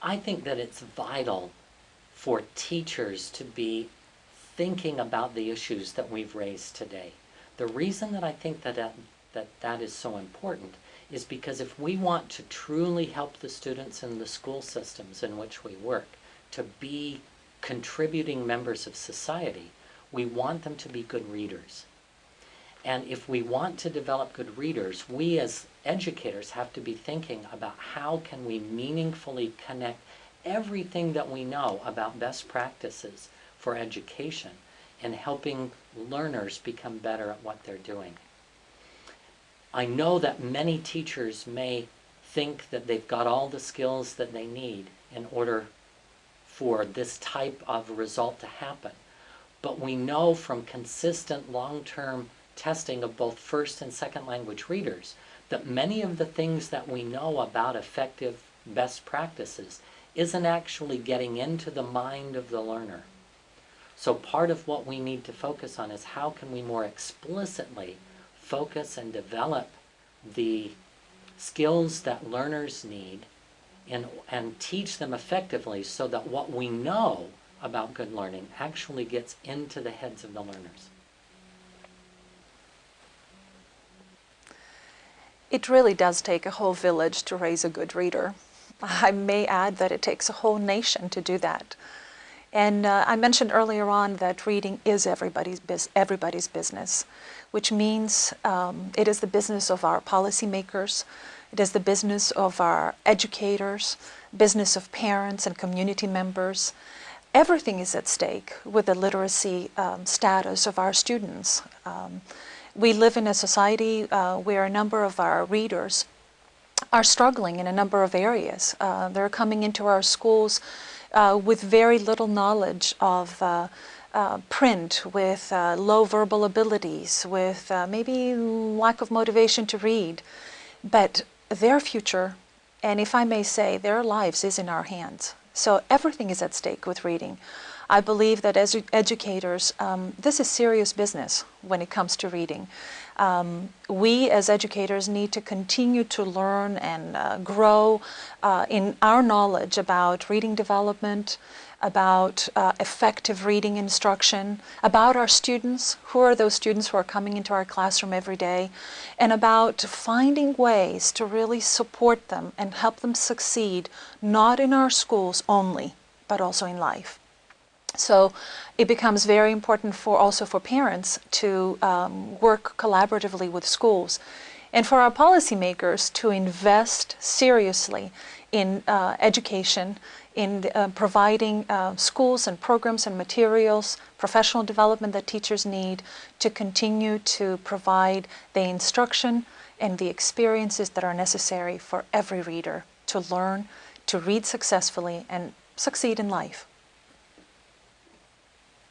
I think that it's vital for teachers to be thinking about the issues that we've raised today. The reason that I think that is so important is because if we want to truly help the students in the school systems in which we work to be contributing members of society, we want them to be good readers. And if we want to develop good readers, we as educators have to be thinking about how can we meaningfully connect everything that we know about best practices for education and helping learners become better at what they're doing. I know that many teachers may think that they've got all the skills that they need in order for this type of result to happen. But we know from consistent long-term testing of both first and second language readers that many of the things that we know about effective best practices isn't actually getting into the mind of the learner. So part of what we need to focus on is how can we more explicitly focus and develop the skills that learners need and teach them effectively so that what we know about good learning actually gets into the heads of the learners. It really does take a whole village to raise a good reader. I may add that it takes a whole nation to do that. And I mentioned earlier on that reading is everybody's business, which means it is the business of our policymakers, it is the business of our educators, business of parents and community members. Everything is at stake with the literacy status of our students. We live in a society where a number of our readers are struggling in a number of areas. They're coming into our schools with very little knowledge of print, with low verbal abilities, with maybe lack of motivation to read. But their future, and if I may say, their lives is in our hands. So everything is at stake with reading. I believe that as educators, this is serious business when it comes to reading. We as educators need to continue to learn and grow in our knowledge about reading development, about effective reading instruction, about our students, who are those students who are coming into our classroom every day, and about finding ways to really support them and help them succeed, not in our schools only, but also in life. So it becomes very important also for parents to work collaboratively with schools, and for our policymakers to invest seriously in education, in providing schools and programs and materials, professional development that teachers need to continue to provide the instruction and the experiences that are necessary for every reader to learn, to read successfully, and succeed in life.